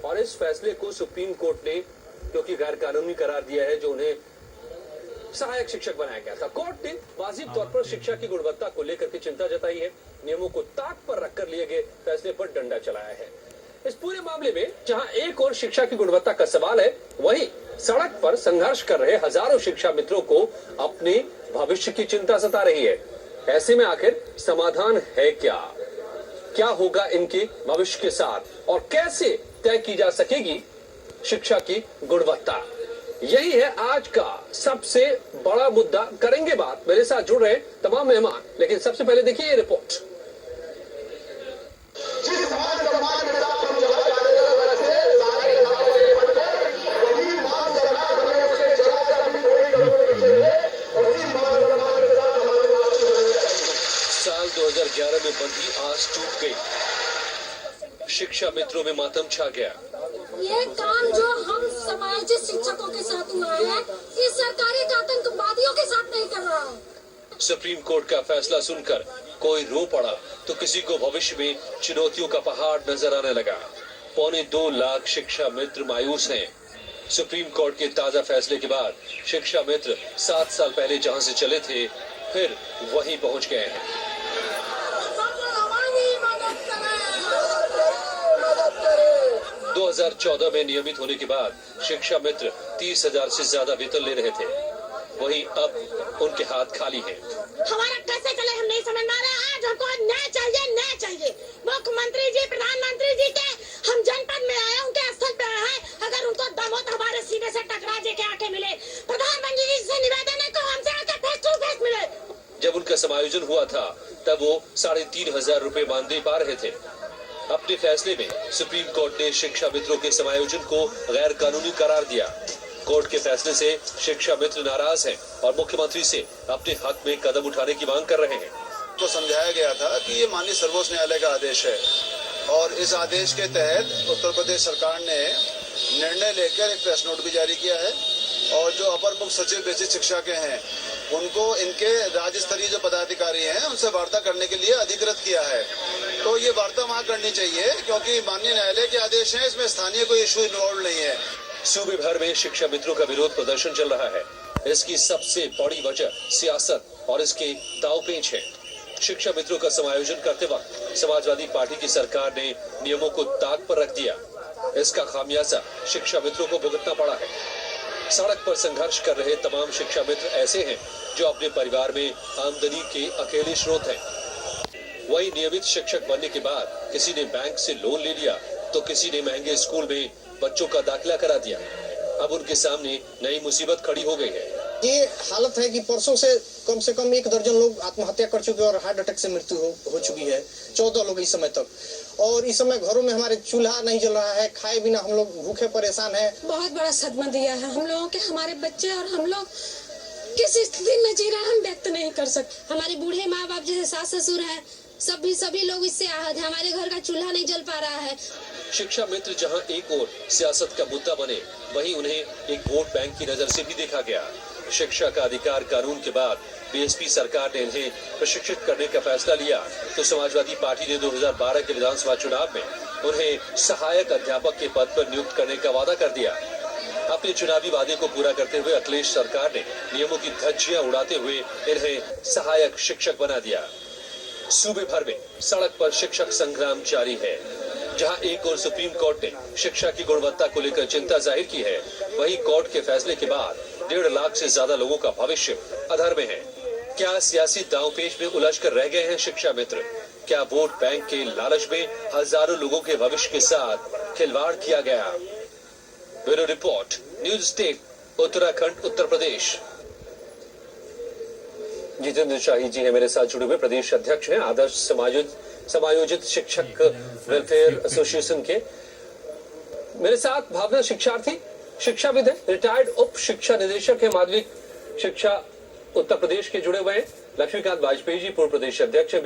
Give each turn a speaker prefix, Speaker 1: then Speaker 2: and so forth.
Speaker 1: और इस फैसले को सुप्रीम कोर्ट ने क्योंकि गैर कानूनी करार दिया है जो उन्हें सहायक शिक्षक बनाया गया था। कोर्ट ने वाजिब तौर पर शिक्षा की गुणवत्ता को लेकर के चिंता जताई है। नियमों को ताक पर रखकर लिए गए फैसले पर डंडा चलाया है। इस पूरे मामले में जहां एक और शिक्षा की गुणवत्ता का सवाल है, वहीं सड़क पर संघर्ष कर रहे हजारों शिक्षा मित्रों को अपने भविष्य की चिंता सता रही है। ऐसे में आखिर समाधान है क्या? क्या होगा इनके भविष्य के साथ और कैसे तय की जा सकेगी शिक्षा की गुणवत्ता? यही है आज का सबसे बड़ा मुद्दा। करेंगे बात, मेरे साथ जुड़ रहे तमाम मेहमान, लेकिन सबसे पहले देखिए ये रिपोर्ट। साल 2011 में बंधी आस टूट गई, शिक्षा मित्रों में मातम छा गया।
Speaker 2: ये काम जो हम समाजिक शिक्षकों के साथ हुआ है, इस सरकारी आतंकवादियों के साथ नहीं कर रहा है।
Speaker 1: सुप्रीम कोर्ट का फैसला सुनकर कोई रो पड़ा तो किसी को भविष्य में चुनौतियों का पहाड़ नजर आने लगा। 2.25 लाख शिक्षा मित्र मायूस हैं। सुप्रीम कोर्ट के ताजा फैसले के बाद शिक्षा मित्र 7 साल पहले जहां से चले थे फिर वहीं पहुंच गए हैं। 2014 में नियमित होने के बाद शिक्षा मित्र 30,000 से ज्यादा वेतन ले रहे थे, वहीं अब उनके हाथ खाली हैं।
Speaker 2: हमारा कैसे चले हम नहीं समझ पा रहे। आज हमको न्याय चाहिए, न्याय चाहिए। मुख्यमंत्री जी, प्रधानमंत्री जी के हम जनपद में आए, उनके स्थल पे आए हैं। अगर उनको दम हो तो हमारे सीधे से टकरा जी के आके मिले। प्रधानमंत्री जी से निवेदन है को हमसे आके फेस टू फेस मिले।
Speaker 1: जब उनका समायोजन हुआ था तब वो 3,500 रुपए मानदेय पा रहे थे। अपने फैसले में सुप्रीम कोर्ट ने शिक्षा मित्रों के समायोजन को गैर कानूनी करार दिया। कोर्ट के फैसले से शिक्षा मित्र नाराज हैं और मुख्यमंत्री से अपने हक में कदम उठाने की मांग कर रहे हैं।
Speaker 3: तो समझाया गया था कि ये माननीय सर्वोच्च न्यायालय का आदेश है और इस आदेश के तहत उत्तर प्रदेश सरकार ने निर्णय लेकर एक प्रेस नोट भी जारी किया है और जो अपर मुख्य सचिव बेसिक शिक्षा के हैं उनको इनके राज्य स्तरीय जो पदाधिकारी हैं उनसे वार्ता करने के लिए अधिकृत किया है। तो ये वार्ता वहाँ करनी चाहिए क्योंकि माननीय न्यायालय के आदेश हैं, इसमें स्थानीय कोई इशू इन्वॉल्व नहीं है।
Speaker 1: सूबे भर में शिक्षा मित्रों का विरोध प्रदर्शन चल रहा है। इसकी सबसे बड़ी वजह सियासत और इसके दांवपेच है। शिक्षा मित्रों का समायोजन करते वक्त समाजवादी पार्टी की सरकार ने नियमों को ताक पर रख दिया। इसका खामियाजा शिक्षा मित्रों को भुगतना पड़ा है। सड़क पर संघर्ष कर रहे तमाम शिक्षा मित्र ऐसे हैं जो अपने परिवार में आमदनी के अकेले स्रोत हैं। वही नियमित शिक्षक बनने के बाद किसी ने बैंक से लोन ले लिया तो किसी ने महंगे स्कूल में बच्चों का दाखिला करा दिया। अब उनके सामने नई मुसीबत खड़ी हो गई है।
Speaker 4: ये हालत है कि परसों से कम 1 दर्जन लोग आत्महत्या कर चुके और हार्ट अटैक से मृत्यु हो चुकी है। 14 लोग इस समय तक। और इस समय घरों में हमारे चूल्हा नहीं जल रहा है, खाए बिना हम लोग भूखे परेशान हैं।
Speaker 2: बहुत बड़ा सदमा दिया है हम लोगों के। हमारे बच्चे और हम लोग किस स्थिति में जी रहे हैं हम व्यक्त नहीं कर सकते। हमारे बूढ़े माँ बाप जैसे सास ससुर हैं, सभी लोग इससे आहत हैं। हमारे घर का चूल्हा नहीं जल पा रहा है।
Speaker 1: शिक्षा मित्र जहां एक ओर सियासत का मुद्दा बने, वहीं उन्हें एक वोट बैंक की नजर से भी देखा गया। शिक्षा का अधिकार कानून के बाद बीएसपी सरकार ने इन्हें प्रशिक्षित करने का फैसला लिया तो समाजवादी पार्टी ने 2012 के विधानसभा चुनाव में उन्हें सहायक अध्यापक के पद पर नियुक्त करने का वादा कर दिया। अपने चुनावी वादे को पूरा करते हुए अखिलेश सरकार ने नियमों की धज्जियां उड़ाते हुए इन्हें सहायक शिक्षक बना दिया। सूबे भर में सड़क पर शिक्षक संग्राम जारी है। जहां एक और सुप्रीम कोर्ट ने शिक्षा की गुणवत्ता को लेकर चिंता जाहिर की है, वहीं कोर्ट के फैसले के बाद 1.5 लाख से ज्यादा लोगों का भविष्य अधर में है। क्या सियासी दांवपेच में उलझ कर रह गए हैं शिक्षा मित्र? क्या वोट बैंक के लालच में हजारों लोगों के भविष्य के साथ खिलवाड़ किया गया? Bureau report, news state, Uttarakhand, Uttar Pradesh. Jitendra Shahi ji है मेरे साथ जुड़े हुए, प्रदेश अध्यक्ष हैं आदर्श समायोजित शिक्षक वेलफेयर एसोसिएशन के। मेरे साथ भावना शिक्षार्थी शिक्षाविद है, रिटायर्ड उप शिक्षा निदेशक है माध्यमिक शिक्षा उत्तर प्रदेश के जुड़े हुए हैं। लक्ष्मीकांत वाजपेयी जी पूर्व प्रदेश अध्यक्ष है।